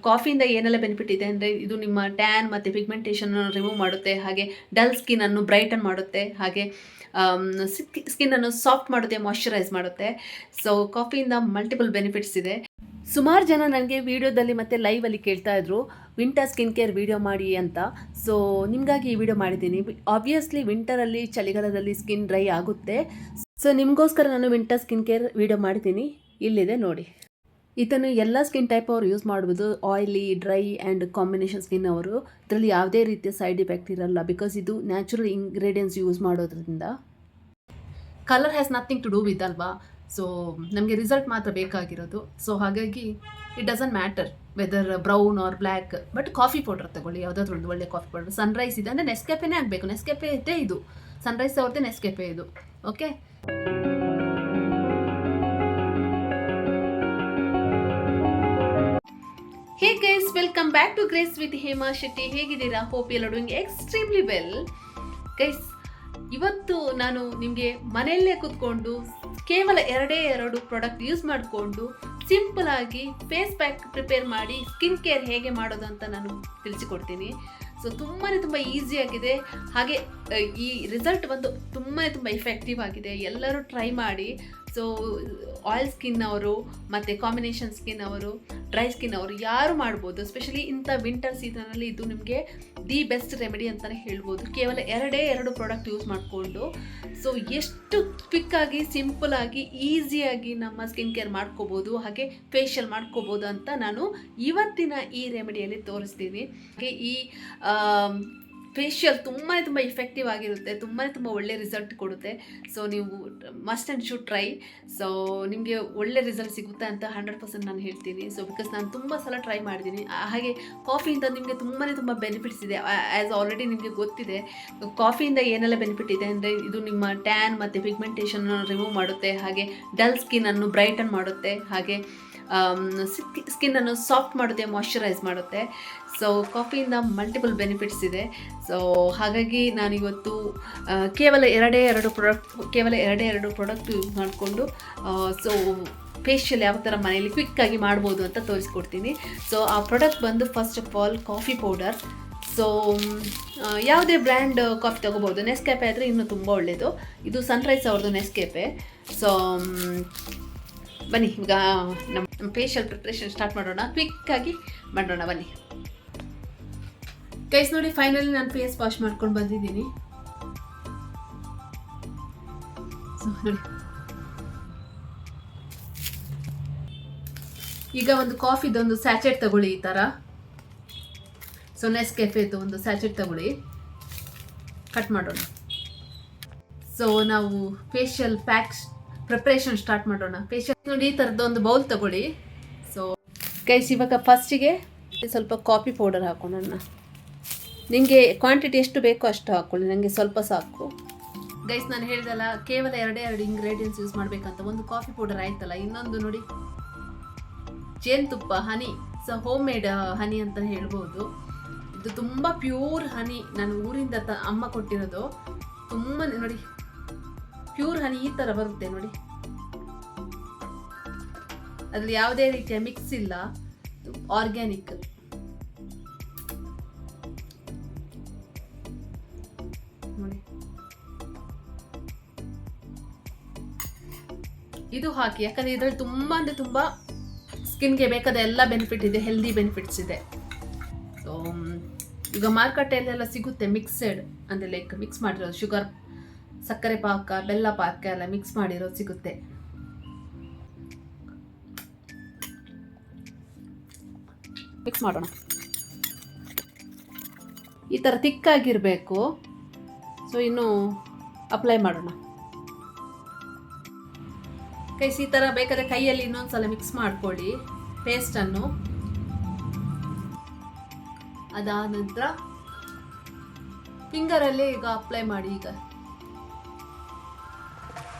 ಕಾಫಿಯಿಂದ ಏನೆಲ್ಲ ಬೆನಿಫಿಟ್ ಇದೆ ಅಂದರೆ ಇದು ನಿಮ್ಮ ಟ್ಯಾನ್ ಮತ್ತು ಪಿಗ್ಮೆಂಟೇಷನ್ ರಿಮೂವ್ ಮಾಡುತ್ತೆ, ಹಾಗೆ ಡಲ್ ಸ್ಕಿನ್ನನ್ನು ಬ್ರೈಟನ್ ಮಾಡುತ್ತೆ, ಹಾಗೆ ಸ್ಕಿನ್ನನ್ನು ಸಾಫ್ಟ್ ಮಾಡುತ್ತೆ, ಮಾಯ್ಶ್ಚರೈಸ್ ಮಾಡುತ್ತೆ. ಸೊ ಕಾಫಿಯಿಂದ ಮಲ್ಟಿಪಲ್ ಬೆನಿಫಿಟ್ಸ್ ಇದೆ. ಸುಮಾರು ಜನ ನನಗೆ ವಿಡಿಯೋದಲ್ಲಿ ಮತ್ತು ಲೈವಲ್ಲಿ ಕೇಳ್ತಾ ಇದ್ರು ವಿಂಟರ್ ಸ್ಕಿನ್ ಕೇರ್ ವಿಡಿಯೋ ಮಾಡಿ ಅಂತ. ಸೊ ನಿಮಗಾಗಿ ಈ ವಿಡಿಯೋ ಮಾಡಿದ್ದೀನಿ. ಆಬ್ವಿಯಸ್ಲಿ ವಿಂಟರಲ್ಲಿ, ಚಳಿಗಾಲದಲ್ಲಿ ಸ್ಕಿನ್ ಡ್ರೈ ಆಗುತ್ತೆ. ಸೊ ನಿಮಗೋಸ್ಕರ ನಾನು ವಿಂಟರ್ ಸ್ಕಿನ್ ಕೇರ್ ವಿಡಿಯೋ ಮಾಡಿದ್ದೀನಿ, ಇಲ್ಲಿದೆ ನೋಡಿ. ಇದನ್ನು ಎಲ್ಲ ಸ್ಕಿನ್ ಟೈಪ್ ಅವರು ಯೂಸ್ ಮಾಡ್ಬೋದು, oily, dry and combination skin ಅವರು. ಇದರಲ್ಲಿ ಯಾವುದೇ ರೀತಿಯ ಸೈಡ್ ಎಫೆಕ್ಟ್ ಇರಲ್ಲ, ಬಿಕಾಸ್ ಇದು ನ್ಯಾಚುರಲ್ ಇಂಗ್ರೀಡಿಯೆಂಟ್ಸ್ ಯೂಸ್ ಮಾಡೋದ್ರಿಂದ. Colour has nothing to do with ಅಲ್ವಾ. ಸೊ ನಮಗೆ ರಿಸಲ್ಟ್ ಮಾತ್ರ ಬೇಕಾಗಿರೋದು. ಸೊ ಹಾಗಾಗಿ it doesn't matter whether brown or black. But coffee powder ತಗೊಳ್ಳಿ, ಯಾವುದಾದ್ರೂ ಒಂದು ಒಳ್ಳೆ ಕಾಫಿ ಪೌಡರ್. ಸನ್ರೈಸ್ ಇದೆ ಅಂದರೆ ನೆಸ್ಕೆಫೆನೇ ಆಗಬೇಕು. ನೆಸ್ಕೆಫೆ ಇದೆ ಇದು, ಸನ್ರೈಸ್ ಅವ್ರದ್ದೇ ನೆಸ್ಕೆಫೆ ಇದು. Okay, hey guys, welcome back to Grace with Hema Shetty. ಹೇಗಿದ್ದೀರಾ? Hope you are doing extremely well. Guys, ಇವತ್ತು ನಾನು ನಿಮಗೆ ಮನೆಯಲ್ಲೇ ಕೂತ್ಕೊಂಡು ಕೇವಲ 2 ಪ್ರಾಡಕ್ಟ್ ಯೂಸ್ ಮಾಡಿಕೊಂಡು ಸಿಂಪಲ್ ಆಗಿ ಫೇಸ್ ಪ್ಯಾಕ್ ಪ್ರಿಪೇರ್ ಮಾಡಿ ಸ್ಕಿನ್ ಕೇರ್ ಹೇಗೆ ಮಾಡೋದು ಅಂತ ನಾನು ತಿಳಿಸಿಕೊಡ್ತೀನಿ. ಸೊ ತುಂಬ ಈಸಿಯಾಗಿದೆ, ಹಾಗೆ ಈ ರಿಸಲ್ಟ್ ಬಂದು ತುಂಬ ಇಫೆಕ್ಟಿವ್ ಆಗಿದೆ. ಎಲ್ಲರೂ ಟ್ರೈ ಮಾಡಿ. ಸೊ ಆಯಿಲ್ ಸ್ಕಿನ್ ಅವರು ಮತ್ತು ಕಾಂಬಿನೇಷನ್ ಸ್ಕಿನ್ ಅವರು, ಡ್ರೈ ಸ್ಕಿನ್ ಅವರು ಯಾರು ಮಾಡ್ಬೋದು. ಎಸ್ಪೆಷಲಿ ಇಂಥ ವಿಂಟರ್ ಸೀಸನಲ್ಲಿ ಇದು ನಿಮಗೆ ದಿ ಬೆಸ್ಟ್ ರೆಮಿಡಿ ಅಂತಲೇ ಹೇಳ್ಬೋದು. ಕೇವಲ 2 ಪ್ರಾಡಕ್ಟ್ ಯೂಸ್ ಮಾಡಿಕೊಂಡು ಸೊ ಎಷ್ಟು ಕ್ವಿಕ್ಕಾಗಿ, ಸಿಂಪಲಾಗಿ, ಈಸಿಯಾಗಿ ನಮ್ಮ ಸ್ಕಿನ್ ಕೇರ್ ಮಾಡ್ಕೋಬೋದು, ಹಾಗೆ ಫೇಶಿಯಲ್ ಮಾಡ್ಕೋಬೋದು ಅಂತ ನಾನು ಇವತ್ತಿನ ಈ ರೆಮಿಡಿಯಲ್ಲಿ ತೋರಿಸ್ತೀನಿ. ಹಾಗೆ ಈ ಫೇಶಿಯಲ್ ತುಂಬ ಇಫೆಕ್ಟಿವ್ ಆಗಿರುತ್ತೆ, ತುಂಬ ಒಳ್ಳೆ ರಿಸಲ್ಟ್ ಕೊಡುತ್ತೆ. ಸೊ ನೀವು must and should try. So ನಿಮಗೆ ಒಳ್ಳೆ ರಿಸಲ್ಟ್ ಸಿಗುತ್ತೆ ಅಂತ 100% ನಾನು ಹೇಳ್ತೀನಿ. ಸೊ ಬಿಕಾಸ್ ನಾನು ತುಂಬ ಸಲ ಟ್ರೈ ಮಾಡಿದ್ದೀನಿ. ಹಾಗೆ ಕಾಫಿಯಿಂದ ನಿಮಗೆ ತುಂಬ ಬೆನಿಫಿಟ್ಸ್ ಇದೆ. ಆ್ಯಸ್ ಆಲ್ರೆಡಿ ನಿಮಗೆ ಗೊತ್ತಿದೆ ಕಾಫಿಯಿಂದ ಏನೆಲ್ಲ ಬೆನಿಫಿಟ್ ಇದೆ ಅಂದರೆ ಇದು ನಿಮ್ಮ ಟ್ಯಾನ್ ಮತ್ತು ಪಿಗ್ಮೆಂಟೇಷನ್ ರಿಮೂವ್ ಮಾಡುತ್ತೆ, ಹಾಗೆ ಡಲ್ ಸ್ಕಿನ್ನನ್ನು ಬ್ರೈಟನ್ ಮಾಡುತ್ತೆ, ಹಾಗೆ ಸ್ಕಿನ್ನನ್ನು ಸಾಫ್ಟ್ ಮಾಡುತ್ತೆ, ಮಾಯ್ಶ್ಚರೈಸ್ ಮಾಡುತ್ತೆ. ಸೊ ಕಾಫಿಯಿಂದ ಮಲ್ಟಿಪಲ್ ಬೆನಿಫಿಟ್ಸ್ ಇದೆ. ಸೊ ಹಾಗಾಗಿ ನಾನಿವತ್ತು ಕೇವಲ 2 ಪ್ರಾಡಕ್ಟ್ ಯೂಸ್ ಮಾಡಿಕೊಂಡು ಸೊ ಫೇಶಿಯಲ್ ಯಾವ ಥರ ಮನೆಯಲ್ಲಿ ಕ್ವಿಕ್ಕಾಗಿ ಮಾಡ್ಬೋದು ಅಂತ ತೋರಿಸ್ಕೊಡ್ತೀನಿ. ಸೊ ಆ ಪ್ರಾಡಕ್ಟ್ ಬಂದು first of all coffee powder. So ಯಾವುದೇ ಬ್ರ್ಯಾಂಡ್ ಕಾಫಿ ತೊಗೋಬೋದು. ನೆಸ್ಕೆಫೆ ಆದರೆ ಇನ್ನೂ ತುಂಬ ಒಳ್ಳೆಯದು. ಇದು ಸನ್ರೈಸ್ ಅವ್ರದ್ದು ನೆಸ್ಕೆಫೆ. ಸೊ ಬನ್ನಿ ಈಗ ನಮ್ಮ ಫೇಶಿಯಲ್ ಪ್ರಿಪ್ರೇಷನ್ ಸ್ಟಾರ್ಟ್ ಮಾಡೋಣ, ಕ್ವಿಕ್ಕಾಗಿ ಮಾಡೋಣ ಬನ್ನಿ. ಗೈಸ್ ನೋಡಿ, ಫೈನಲಿ ನಾನು ಫೇಸ್ ವಾಶ್ ಮಾಡ್ಕೊಂಡು ಬಂದಿದ್ದೀನಿ. ನೋಡಿ, ಈಗ ಒಂದು ಕಾಫಿದೊಂದು ಸ್ಯಾಚೆಟ್ ತಗೊಳ್ಳಿ ಈ ಥರ. ಸೊ ನೆಸ್ಕೆಫೆದು ಒಂದು ಸ್ಯಾಚೆಟ್ ತಗೊಳ್ಳಿ, ಕಟ್ ಮಾಡೋಣ. ಸೊ ನಾವು ಫೇಶಿಯಲ್ ಪ್ಯಾಕ್ಸ್ ಪ್ರಿಪ್ರೇಷನ್ ಸ್ಟಾರ್ಟ್ ಮಾಡೋಣ. ಫೇಶಿಯಲ್ ನೋಡಿ, ಈ ಥರದ್ದು ಒಂದು ಬೌಲ್ ತಗೊಳ್ಳಿ. ಸೊ ಗೈಸ್, ಇವಾಗ ಫಸ್ಟಿಗೆ ಸ್ವಲ್ಪ ಕಾಫಿ ಪೌಡರ್ ಹಾಕೋಣ. ನಿಮಗೆ ಕ್ವಾಂಟಿಟಿ ಎಷ್ಟು ಬೇಕೋ ಅಷ್ಟು ಹಾಕ್ಕೊಳ್ಳಿ, ನನಗೆ ಸ್ವಲ್ಪ ಸಾಕು. ಗೈಸ್, ನಾನು ಹೇಳ್ದಲ್ಲ ಕೇವಲ 2 ಇಂಗ್ರೀಡಿಯೆಂಟ್ಸ್ ಯೂಸ್ ಮಾಡಬೇಕಂತ. ಒಂದು ಕಾಫಿ ಪೌಡರ್ ಆಯ್ತಲ್ಲ, ಇನ್ನೊಂದು ನೋಡಿ ಜೇನುತುಪ್ಪ, ಹನಿ. ಸೊ ಹೋಮ್ ಮೇಡ್ ಹನಿ ಅಂತ ಹೇಳ್ಬೋದು. ಇದು ತುಂಬ ಪ್ಯೂರ್ ಹನಿ, ನಾನು ಊರಿಂದ ಅಮ್ಮ ಕೊಟ್ಟಿರೋದು. ತುಂಬ ನೋಡಿ, ಪ್ಯೂರ್ ಹನಿ ಈ ಥರ ಬರುತ್ತೆ ನೋಡಿ. ಅದ್ರಲ್ಲಿ ಯಾವುದೇ ರೀತಿಯ ಮಿಕ್ಸ್ ಇಲ್ಲ, ಆರ್ಗ್ಯಾನಿಕ್. ನೋಡಿ, ಇದು ಹಾಕಿ, ಯಾಕಂದ್ರೆ ಇದರಲ್ಲಿ ತುಂಬ ಸ್ಕಿನ್ಗೆ ಬೇಕಾದ ಎಲ್ಲ ಬೆನಿಫಿಟ್ ಇದೆ, ಹೆಲ್ದಿ ಬೆನಿಫಿಟ್ಸ್ ಇದೆ. ಸೊ ಈಗ ಮಾರುಕಟ್ಟೆಯಲ್ಲೆಲ್ಲ ಸಿಗುತ್ತೆ ಮಿಕ್ಸೆಡ್, ಅಂದರೆ ಲೈಕ್ ಮಿಕ್ಸ್ ಮಾಡಿರೋದು, ಶುಗರ್, ಸಕ್ಕರೆ ಪಾಕ, ಬೆಲ್ಲ ಪಾಕ ಎಲ್ಲ ಮಿಕ್ಸ್ ಮಾಡಿರೋದು ಸಿಗುತ್ತೆ. ಮಿಕ್ಸ್ ಮಾಡೋಣ. ಈ ಥರ ತಿಕ್ಕಾಗಿರಬೇಕು. ಸೊ ಇನ್ನು ಅಪ್ಲೈ ಮಾಡೋಣ. ಕೈಸ್, ಈ ಥರ ಬೇಕಾದರೆ ಕೈಯಲ್ಲಿ ಇನ್ನೊಂದ್ಸಲ ಮಿಕ್ಸ್ ಮಾಡ್ಕೊಳ್ಳಿ ಪೇಸ್ಟನ್ನು. ಅದಾದ ನಂತರ ಫಿಂಗರಲ್ಲಿ ಈಗ ಅಪ್ಲೈ ಮಾಡಿ. ಈಗ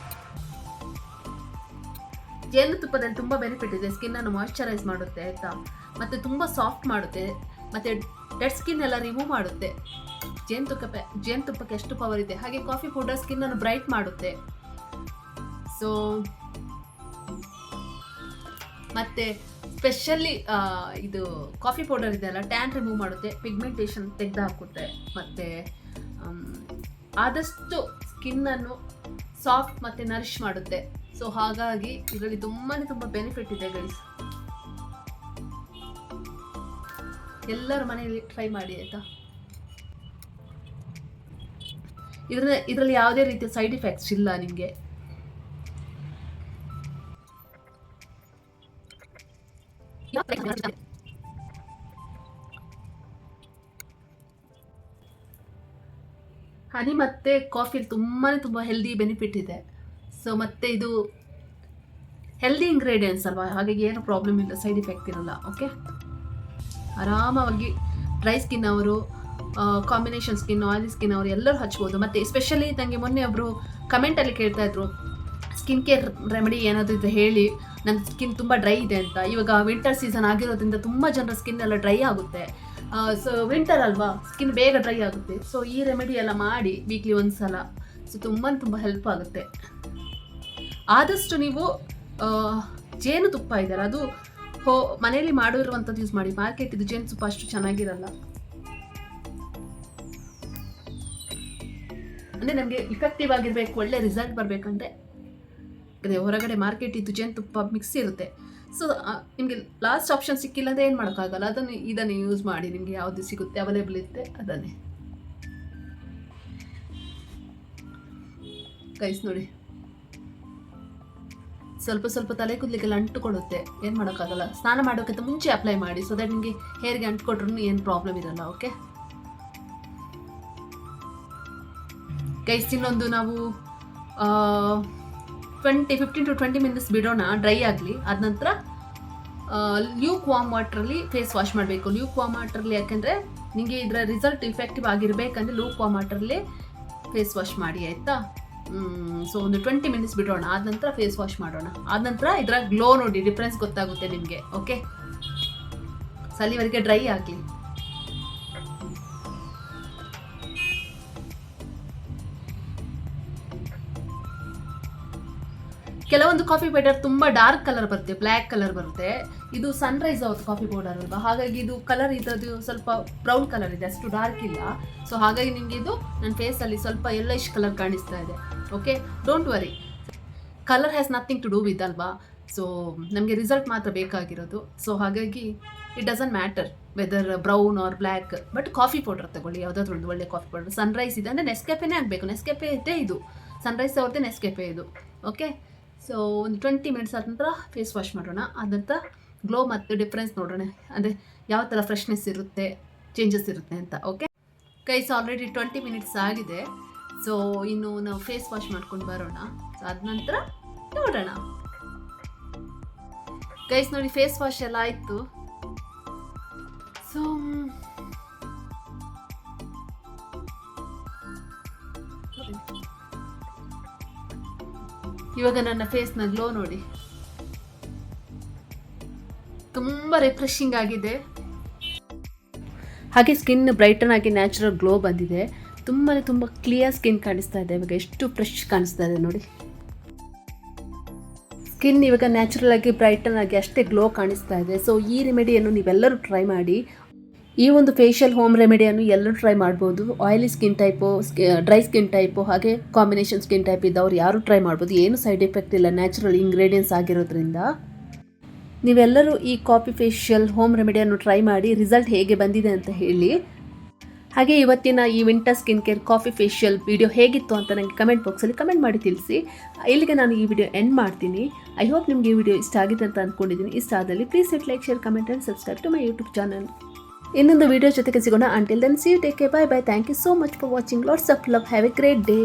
ಜೇನುತುಪ್ಪದಲ್ಲಿ ತುಂಬ ಬೆನಿಫಿಟ್ ಇದೆ. ಸ್ಕಿನ್ನನ್ನು ಮಾಯ್ಶ್ಚರೈಸ್ ಮಾಡುತ್ತೆ ಆಯಿತಾ, ಮತ್ತು ತುಂಬ ಸಾಫ್ಟ್ ಮಾಡುತ್ತೆ, ಮತ್ತು ಡೆಡ್ ಸ್ಕಿನ್ ಎಲ್ಲ ರಿಮೂವ್ ಮಾಡುತ್ತೆ. ಜೇನುತುಪ್ಪಕ್ಕೆ ಎಷ್ಟು ಪವರ್ ಇದೆ. ಹಾಗೆ ಕಾಫಿ ಪೌಡರ್ ಸ್ಕಿನ್ನನ್ನು ಬ್ರೈಟ್ ಮಾಡುತ್ತೆ. ಸೊ ಮತ್ತು ಸ್ಪೆಷಲಿ ಇದು ಕಾಫಿ ಪೌಡರ್ ಇದೆಯಲ್ಲ, ಟ್ಯಾನ್ ರಿಮೂವ್ ಮಾಡುತ್ತೆ, ಪಿಗ್ಮೆಂಟೇಷನ್ ತೆಗೆದು ಹಾಕುತ್ತೆ, ಮತ್ತು ಆದಷ್ಟು ಸ್ಕಿನ್ನನ್ನು ಸಾಫ್ಟ್ ಮತ್ತು ನರಿಶ್ ಮಾಡುತ್ತೆ. ಸೊ ಹಾಗಾಗಿ ಇದರಲ್ಲಿ ತುಂಬ ಬೆನಿಫಿಟ್ ಇದೆ ಗೈಸ್. ಎಲ್ಲರ ಮನೆಯಲ್ಲಿ ಟ್ರೈ ಮಾಡಿ ಆಯಿತಾ. ಇದರಲ್ಲಿ ಯಾವುದೇ ರೀತಿಯ ಸೈಡ್ ಎಫೆಕ್ಟ್ಸ್ ಇಲ್ಲ ನಿಮಗೆ. ಹನಿ ಮತ್ತು ಕಾಫಿಲಿ ತುಂಬ ಹೆಲ್ದಿ ಬೆನಿಫಿಟ್ ಇದೆ. ಸೊ ಮತ್ತು ಇದು ಹೆಲ್ದಿ ಇಂಗ್ರೀಡಿಯೆಂಟ್ಸ್ ಅಲ್ವಾ, ಹಾಗಾಗಿ ಏನು ಪ್ರಾಬ್ಲಮ್ ಇಲ್ಲ, ಸೈಡ್ ಎಫೆಕ್ಟ್ ಇರಲ್ಲ. ಓಕೆ, ಆರಾಮವಾಗಿ ಡ್ರೈ ಸ್ಕಿನ್ ಅವರು, ಕಾಂಬಿನೇಷನ್ ಸ್ಕಿನ್, ಆಯಿಲಿ ಸ್ಕಿನ್ ಅವರು ಎಲ್ಲರೂ ಹಚ್ಬೋದು. ಮತ್ತು ಎಸ್ಪೆಷಲಿ ನನಗೆ ಮೊನ್ನೆ ಒಬ್ಬರು ಕಮೆಂಟಲ್ಲಿ ಕೇಳ್ತಾಯಿದ್ರು, ಸ್ಕಿನ್ ಕೇರ್ ರೆಮಿಡಿ ಏನಾದರೂ ಇದ್ದರೆ ಹೇಳಿ, ನನ್ನ ಸ್ಕಿನ್ ತುಂಬ ಡ್ರೈ ಇದೆ ಅಂತ. ಇವಾಗ ವಿಂಟರ್ ಸೀಸನ್ ಆಗಿರೋದ್ರಿಂದ ತುಂಬ ಜನರ ಸ್ಕಿನ್ ಎಲ್ಲ ಡ್ರೈ ಆಗುತ್ತೆ. ಸೊ ವಿಂಟರ್ ಅಲ್ವಾ, ಸ್ಕಿನ್ ಬೇಗ ಡ್ರೈ ಆಗುತ್ತೆ. ಸೊ ಈ ರೆಮಿಡಿ ಎಲ್ಲ ಮಾಡಿ ವೀಕ್ಲಿ ಒಂದು ಸಲ, ಸೊ ತುಂಬ ಹೆಲ್ಪ್ ಆಗುತ್ತೆ. ಆದಷ್ಟು ನೀವು ಜೇನುತುಪ್ಪ ಇದೆಯಲ್ಲ, ಅದು ಮನೆಯಲ್ಲಿ ಮಾಡಿರುವಂಥದ್ದು ಯೂಸ್ ಮಾಡಿ. ಮಾರ್ಕೆಟ್ ಇದು ಜೇನುತುಪ್ಪ ಅಷ್ಟು ಚೆನ್ನಾಗಿರಲ್ಲ. ಅಂದರೆ ನಮಗೆ ಇಫೆಕ್ಟಿವ್ ಆಗಿರಬೇಕು, ಒಳ್ಳೆ ರಿಸಲ್ಟ್ ಬರಬೇಕಂದ್ರೆ ಹೊರಗಡೆ ಮಾರ್ಕೆಟ್ ಇದು ಜೇನುತುಪ್ಪ ಮಿಕ್ಸ್ ಇರುತ್ತೆ. ಸೊ ನಿಮಗೆ ಲಾಸ್ಟ್ ಆಪ್ಷನ್ ಸಿಕ್ಕಿಲ್ಲ ಅಂದರೆ ಏನು ಮಾಡೋಕ್ಕಾಗಲ್ಲ, ಇದನ್ನು ಯೂಸ್ ಮಾಡಿ. ನಿಮಗೆ ಯಾವುದು ಸಿಗುತ್ತೆ ಅವೈಲೇಬಲ್ ಇರುತ್ತೆ ಅದನ್ನೇ. ಗೈಸ್ ನೋಡಿ, ಸ್ವಲ್ಪ ತಲೆ ಕೂದಲಿಗೆಲ್ಲ ಅಂಟುಕೊಳ್ಳುತ್ತೆ, ಏನು ಮಾಡೋಕ್ಕಾಗಲ್ಲ. ಸ್ನಾನ ಮಾಡೋಕ್ಕಿಂತ ಮುಂಚೆ ಅಪ್ಲೈ ಮಾಡಿ, ಸೊ ದಟ್ ನಿಮಗೆ ಹೇರ್ಗೆ ಅಂಟ್ಕೊಟ್ರೂ ಏನು ಪ್ರಾಬ್ಲಮ್ ಇರಲ್ಲ. ಓಕೆ ಗೈಸ್, ಇನ್ನೊಂದು ನಾವು 15 to 20 ಮಿನಿಟ್ಸ್ ಬಿಡೋಣ ಡ್ರೈ ಆಗಲಿ. ಅದ ನಂತರ ಲ್ಯೂಕ್ ವಾಮ್ ವಾಟ್ರಲ್ಲಿ ಫೇಸ್ ವಾಶ್ ಮಾಡಬೇಕು. ಲ್ಯೂಕ್ ವಾಮ್ ವಾಟ್ರಲ್ಲಿ ಯಾಕೆಂದರೆ ನಿಮಗೆ ಇದರ ರಿಸಲ್ಟ್ ಇಫೆಕ್ಟಿವ್ ಆಗಿರಬೇಕಂದ್ರೆ ಲೂಕ್ ವಾಮ್ ವಾಟ್ರಲ್ಲಿ ಫೇಸ್ ವಾಶ್ ಮಾಡಿ ಆಯಿತಾ. ಸೊ ಒಂದು 20 ಮಿನಿಟ್ಸ್ ಬಿಡೋಣ, ಆದ ನಂತರ ಫೇಸ್ ವಾಶ್ ಮಾಡೋಣ. ಆದ ನಂತರ ಇದರ ಗ್ಲೋ ನೋಡಿ, ಡಿಫ್ರೆನ್ಸ್ ಗೊತ್ತಾಗುತ್ತೆ ನಿಮಗೆ. ಓಕೆ, ಸಲಿವರೆಗೆ ಡ್ರೈ ಆಗಲಿ. ಕೆಲವೊಂದು ಕಾಫಿ ಪೌಡರ್ ತುಂಬ ಡಾರ್ಕ್ ಕಲರ್ ಬರುತ್ತೆ, ಬ್ಲ್ಯಾಕ್ ಕಲರ್ ಬರುತ್ತೆ. ಇದು ಸನ್ರೈಸ್ ಅವತ್ತು ಕಾಫಿ ಪೌಡರ್ ಅಲ್ವಾ, ಹಾಗಾಗಿ ಇದು ಕಲರ್ ಇದ್ರದ್ದು ಸ್ವಲ್ಪ ಬ್ರೌನ್ ಕಲರ್ ಇದೆ, ಅಷ್ಟು ಡಾರ್ಕ್ ಇಲ್ಲ. ಸೊ ಹಾಗಾಗಿ ನಿಮಗೆ ಇದು ನನ್ನ ಫೇಸಲ್ಲಿ ಸ್ವಲ್ಪ ಯೆಲ್ಲೋಯಿಶ್ ಕಲರ್ ಕಾಣಿಸ್ತಾ ಇದೆ. Okay, don't worry, colour has nothing to do with ಅಲ್ವಾ. ಸೊ ನಮಗೆ ರಿಸಲ್ಟ್ ಮಾತ್ರ ಬೇಕಾಗಿರೋದು. ಸೊ ಹಾಗಾಗಿ it doesn't matter whether brown or black. But coffee powder ತಗೊಳ್ಳಿ, ಯಾವುದಾದ್ರೂ ಒಂದು ಒಳ್ಳೆ ಕಾಫಿ ಪೌಡರ್. ಸನ್ರೈಸ್ ಇದೆ ಅಂದರೆ ನೆಸ್ಕೆಫೆನೇ ಆಗಬೇಕು, ನೆಸ್ಕೆಫೆ ಇದೆ ಇದು, ಸನ್ರೈಸ್ ಅವ್ರದ್ದೇ ನೆಸ್ಕೆಫೆ ಇದು. ಓಕೆ, ಸೊ ಒಂದು 20 ಮಿನಿಟ್ಸ್ ಆದ ನಂತರ ಫೇಸ್ ವಾಶ್ ಮಾಡೋಣ. ಆದ ನಂತರ ಗ್ಲೋ ಮತ್ತು ಡಿಫ್ರೆನ್ಸ್ ನೋಡೋಣ, ಅಂದರೆ ಯಾವ ಥರ ಫ್ರೆಶ್ನೆಸ್ ಇರುತ್ತೆ, ಚೇಂಜಸ್ ಇರುತ್ತೆ ಅಂತ. ಓಕೆ ಗೈಸ್, ಆಲ್ರೆಡಿ 20 ಮಿನಿಟ್ಸ್ ಆಗಿದೆ. ಸೊ ಇನ್ನು ನಾವು ಫೇಸ್ ವಾಶ್ ಮಾಡ್ಕೊಂಡು ಬರೋಣ. ಸೊ ಅದ ನಂತರ ನೋಡೋಣ. ಗೈಸ್ ನೋಡಿ, ಫೇಸ್ ವಾಶ್ ಎಲ್ಲ ಆಯಿತು. ಸೊ ಇವಾಗ ನನ್ನ ಫೇಸ್ನ ಗ್ಲೋ ನೋಡಿ, ತುಂಬ ರಿಫ್ರೆಶಿಂಗ್ ಆಗಿದೆ. ಹಾಗೆ ಸ್ಕಿನ್ ಬ್ರೈಟನ್ ಆಗಿ ನ್ಯಾಚುರಲ್ ಗ್ಲೋ ಬಂದಿದೆ. ತುಂಬ ಕ್ಲಿಯರ್ ಸ್ಕಿನ್ ಕಾಣಿಸ್ತಾ ಇದೆ ಇವಾಗ, ಎಷ್ಟು ಫ್ರೆಶ್ ಕಾಣಿಸ್ತಾ ಇದೆ ನೋಡಿ. ಸ್ಕಿನ್ ಇವಾಗ ನ್ಯಾಚುರಲ್ ಆಗಿ ಬ್ರೈಟನ್ ಆಗಿ ಅಷ್ಟೇ ಗ್ಲೋ ಕಾಣಿಸ್ತಾ ಇದೆ. ಸೊ ಈ ರೆಮಿಡಿಯನ್ನು ನೀವೆಲ್ಲರೂ ಟ್ರೈ ಮಾಡಿ. ಈ ಒಂದು ಫೇಶಿಯಲ್ ಹೋಮ್ ರೆಮಿಡಿಯನ್ನು ಎಲ್ಲರೂ ಟ್ರೈ ಮಾಡ್ಬೋದು. Oily skin type, dry skin type, ಹಾಗೆ ಕಾಂಬಿನೇಷನ್ ಸ್ಕಿನ್ ಟೈಪ್ ಇದ್ದವ್ರು ಯಾರು ಟ್ರೈ ಮಾಡ್ಬೋದು. ಏನು ಸೈಡ್ ಎಫೆಕ್ಟ್ ಇಲ್ಲ, ನ್ಯಾಚುರಲ್ ಇಂಗ್ರೀಡಿಯೆಂಟ್ಸ್ ಆಗಿರೋದ್ರಿಂದ. ನೀವೆಲ್ಲರೂ ಈ ಕಾಫಿ ಫೇಶಿಯಲ್ ಹೋಮ್ ರೆಮಿಡಿಯನ್ನು ಟ್ರೈ ಮಾಡಿ ರಿಸಲ್ಟ್ ಹೇಗೆ ಬಂದಿದೆ ಅಂತ ಹೇಳಿ. ಹಾಗೆ ಇವತ್ತಿನ ಈ winter skin care coffee facial video ಹೇಗಿತ್ತು ಅಂತ ನನಗೆ ಕಮೆಂಟ್ ಬಾಕ್ಸಲ್ಲಿ ಕಮೆಂಟ್ ಮಾಡಿ ತಿಳಿಸಿ. ಇಲ್ಲಿಗೆ ನಾನು ಈ ವಿಡಿಯೋ ಎಂಡ್ ಮಾಡ್ತೀನಿ. ಐ ಹೋಪ್ ನಿಮಗೆ ಈ ವಿಡಿಯೋ ಇಷ್ಟ ಆಗಿದೆ ಅಂತ ಅಂದ್ಕೊಂಡಿದ್ದೀನಿ. ಇಷ್ಟ ಆದಲ್ಲಿ please hit like, share, comment and subscribe to my YouTube channel. ಇನ್ನೊಂದು ವಿಡಿಯೋ ಜೊತೆಗೆ ಸಿಗೋಣ. Until then see you, take care, bye bye. Thank you so much for watching. Lots of love. Have a great day.